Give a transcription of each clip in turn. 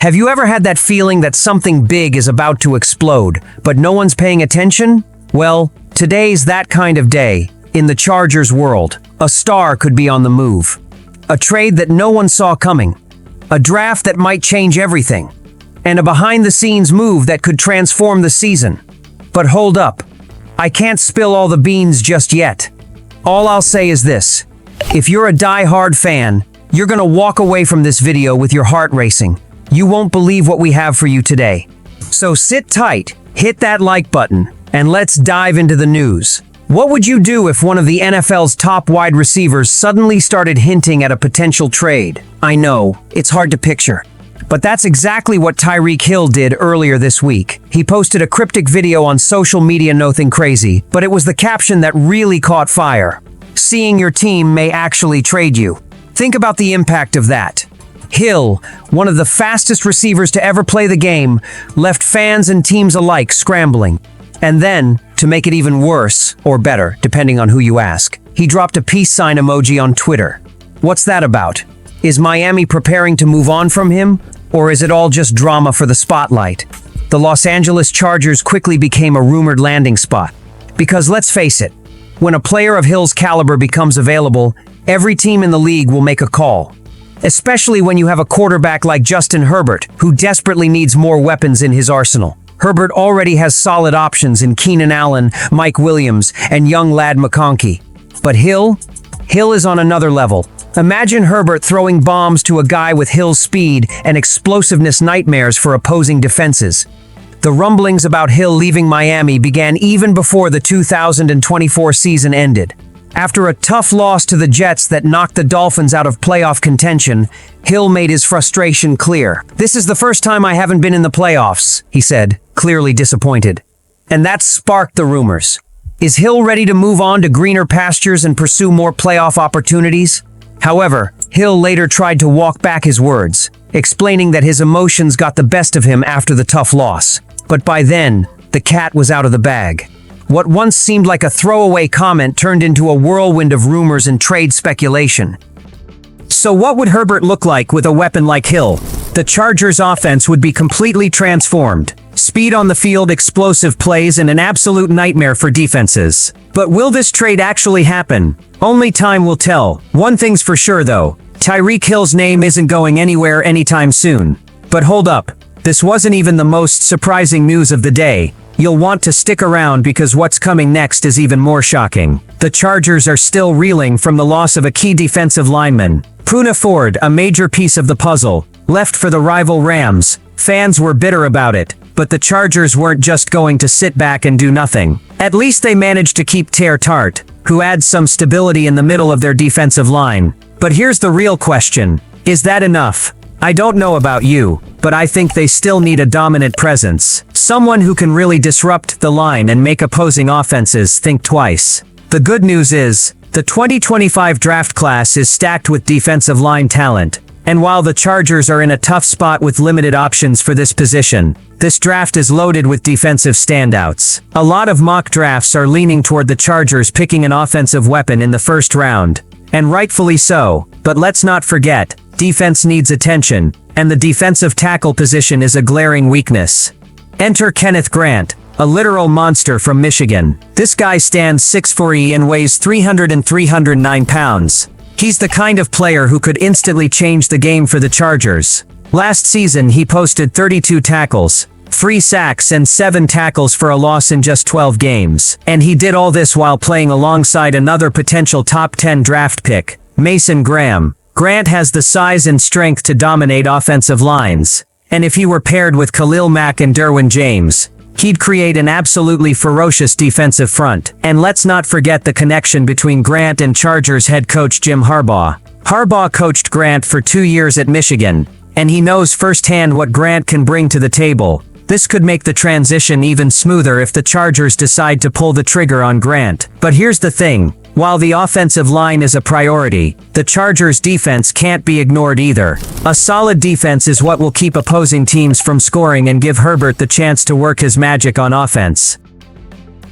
Have you ever had that feeling that something big is about to explode, but no one's paying attention? Well, today's that kind of day. In the Chargers world, a star could be on the move. A trade that no one saw coming. A draft that might change everything. And a behind-the-scenes move that could transform the season. But hold up. I can't spill all the beans just yet. All I'll say is this. If you're a die-hard fan, you're gonna walk away from this video with your heart racing. You won't believe what we have for you today. So sit tight, hit that like button, and let's dive into the news. What would you do if one of the NFL's top wide receivers suddenly started hinting at a potential trade? I know, it's hard to picture. But that's exactly what Tyreek Hill did earlier this week. He posted a cryptic video on social media, nothing crazy, but it was the caption that really caught fire. Seeing your team may actually trade you. Think about the impact of that. Hill, one of the fastest receivers to ever play the game, left fans and teams alike scrambling. And then, to make it even worse, or better, depending on who you ask, he dropped a peace sign emoji on Twitter. What's that about? Is Miami preparing to move on from him? Or is it all just drama for the spotlight? The Los Angeles Chargers quickly became a rumored landing spot. Because let's face it, when a player of Hill's caliber becomes available, every team in the league will make a call. Especially when you have a quarterback like Justin Herbert, who desperately needs more weapons in his arsenal. Herbert already has solid options in Keenan Allen, Mike Williams, and young lad McConkey. But Hill is on another level. Imagine Herbert throwing bombs to a guy with Hill's speed and explosiveness, nightmares for opposing defenses. The rumblings about Hill leaving Miami began even before the 2024 season ended. After a tough loss to the Jets that knocked the Dolphins out of playoff contention, Hill made his frustration clear. "This is the first time I haven't been in the playoffs," he said, clearly disappointed. And that sparked the rumors. Is Hill ready to move on to greener pastures and pursue more playoff opportunities? However, Hill later tried to walk back his words, explaining that his emotions got the best of him after the tough loss. But by then, the cat was out of the bag. What once seemed like a throwaway comment turned into a whirlwind of rumors and trade speculation. So what would Herbert look like with a weapon like Hill? The Chargers' offense would be completely transformed. Speed on the field, explosive plays, and an absolute nightmare for defenses. But will this trade actually happen? Only time will tell. One thing's for sure though, Tyreek Hill's name isn't going anywhere anytime soon. But hold up, this wasn't even the most surprising news of the day. You'll want to stick around because what's coming next is even more shocking. The Chargers are still reeling from the loss of a key defensive lineman. Poona Ford, a major piece of the puzzle, left for the rival Rams. Fans were bitter about it, but the Chargers weren't just going to sit back and do nothing. At least they managed to keep Tear Tart, who adds some stability in the middle of their defensive line. But here's the real question. Is that enough? I don't know about you, but I think they still need a dominant presence. Someone who can really disrupt the line and make opposing offenses think twice. The good news is, the 2025 draft class is stacked with defensive line talent. And while the Chargers are in a tough spot with limited options for this position, this draft is loaded with defensive standouts. A lot of mock drafts are leaning toward the Chargers picking an offensive weapon in the first round. And rightfully so, but let's not forget, defense needs attention, and the defensive tackle position is a glaring weakness. Enter Kenneth Grant, a literal monster from Michigan. This guy stands 6'4" and weighs 309 pounds. He's the kind of player who could instantly change the game for the Chargers. Last season he posted 32 tackles, 3 sacks and 7 tackles for a loss in just 12 games. And he did all this while playing alongside another potential top 10 draft pick, Mason Graham. Grant has the size and strength to dominate offensive lines. And if he were paired with Khalil Mack and Derwin James, he'd create an absolutely ferocious defensive front. And let's not forget the connection between Grant and Chargers head coach Jim Harbaugh. Harbaugh coached Grant for 2 years at Michigan, and he knows firsthand what Grant can bring to the table. This could make the transition even smoother if the Chargers decide to pull the trigger on Grant. But here's the thing. While the offensive line is a priority, the Chargers' defense can't be ignored either. A solid defense is what will keep opposing teams from scoring and give Herbert the chance to work his magic on offense.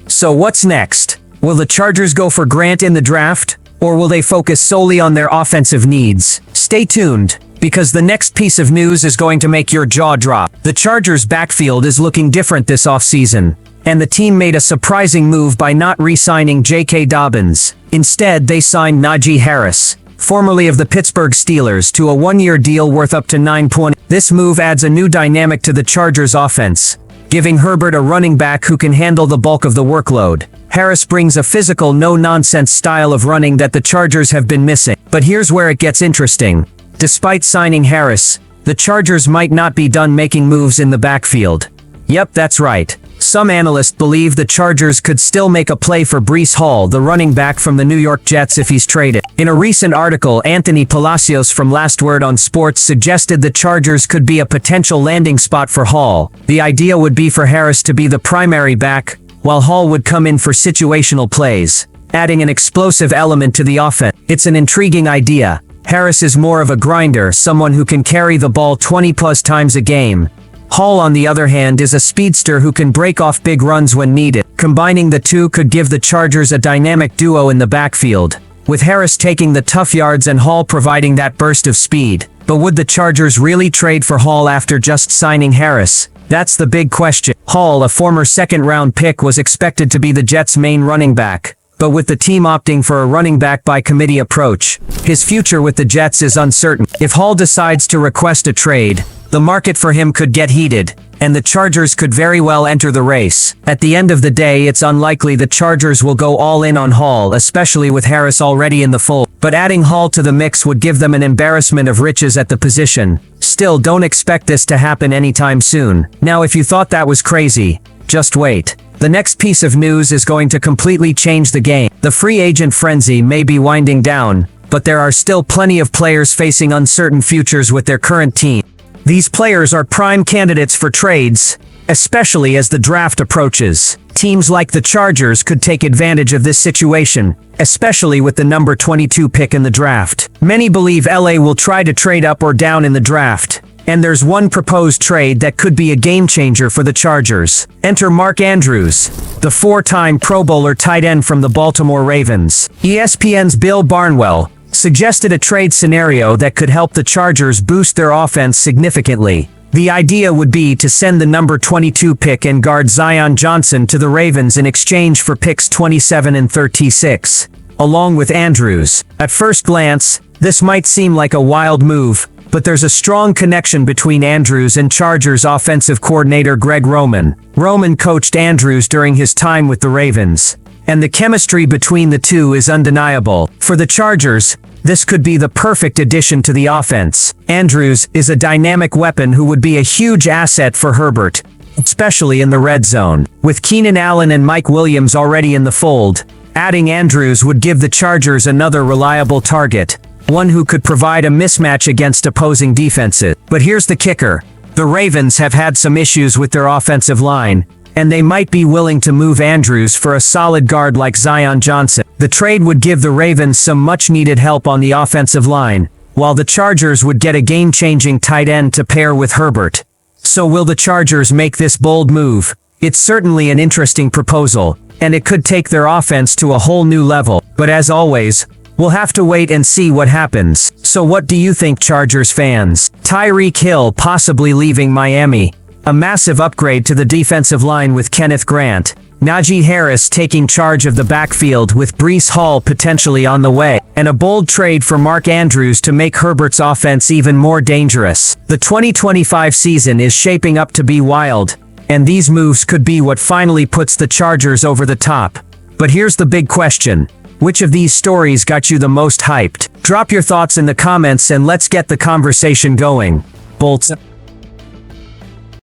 So what's next? Will the Chargers go for Grant in the draft? Or will they focus solely on their offensive needs? Stay tuned. because the next piece of news is going to make your jaw drop. The Chargers' backfield is looking different this offseason, and the team made a surprising move by not re-signing J.K. Dobbins. Instead, they signed Najee Harris, formerly of the Pittsburgh Steelers, to a one-year deal worth up to $9.0. This move adds a new dynamic to the Chargers' offense, giving Herbert a running back who can handle the bulk of the workload. Harris brings a physical, no-nonsense style of running that the Chargers have been missing. But here's where it gets interesting. Despite signing Harris, the Chargers might not be done making moves in the backfield. Yep, that's right. Some analysts believe the Chargers could still make a play for Breece Hall, the running back from the New York Jets, if he's traded. In a recent article, Anthony Palacios from Last Word on Sports suggested the Chargers could be a potential landing spot for Hall. The idea would be for Harris to be the primary back, while Hall would come in for situational plays, adding an explosive element to the offense. It's an intriguing idea. Harris is more of a grinder, someone who can carry the ball 20+ times a game. Hall, on the other hand, is a speedster who can break off big runs when needed. Combining the two could give the Chargers a dynamic duo in the backfield, with Harris taking the tough yards and Hall providing that burst of speed. But would the Chargers really trade for Hall after just signing Harris? That's the big question. Hall, a former second-round pick, was expected to be the Jets' main running back. But with the team opting for a running back by committee approach, his future with the Jets is uncertain. If Hall decides to request a trade, the market for him could get heated, and the Chargers could very well enter the race. At the end of the day, it's unlikely the Chargers will go all in on Hall, especially with Harris already in the fold. But adding Hall to the mix would give them an embarrassment of riches at the position. Still, don't expect this to happen anytime soon. Now, if you thought that was crazy, just wait. The next piece of news is going to completely change the game. The free agent frenzy may be winding down, but there are still plenty of players facing uncertain futures with their current team. These players are prime candidates for trades, especially as the draft approaches. Teams like the Chargers could take advantage of this situation, especially with the number 22 pick in the draft. Many believe LA will try to trade up or down in the draft, and there's one proposed trade that could be a game-changer for the Chargers. Enter Mark Andrews, the four-time Pro Bowler tight end from the Baltimore Ravens. ESPN's Bill Barnwell suggested a trade scenario that could help the Chargers boost their offense significantly. The idea would be to send the number 22 pick and guard Zion Johnson to the Ravens in exchange for picks 27 and 36, along with Andrews. At first glance, this might seem like a wild move, but there's a strong connection between Andrews and Chargers offensive coordinator Greg Roman. Roman coached Andrews during his time with the Ravens, and the chemistry between the two is undeniable. For the Chargers, this could be the perfect addition to the offense. Andrews is a dynamic weapon who would be a huge asset for Herbert, especially in the red zone. With Keenan Allen and Mike Williams already in the fold, adding Andrews would give the Chargers another reliable target, one who could provide a mismatch against opposing defenses. But here's the kicker. The Ravens have had some issues with their offensive line, and they might be willing to move Andrews for a solid guard like Zion Johnson. The trade would give the Ravens some much-needed help on the offensive line, while the Chargers would get a game-changing tight end to pair with Herbert. So will the Chargers make this bold move? It's certainly an interesting proposal, and it could take their offense to a whole new level. But as always, we'll have to wait and see what happens. So what do you think, Chargers fans? Tyreek Hill possibly leaving Miami. A massive upgrade to the defensive line with Kenneth Grant. Najee Harris taking charge of the backfield with Breece Hall potentially on the way. And a bold trade for Mark Andrews to make Herbert's offense even more dangerous. The 2025 season is shaping up to be wild, and these moves could be what finally puts the Chargers over the top. But here's the big question. Which of these stories got you the most hyped? Drop your thoughts in the comments and let's get the conversation going. Bolts.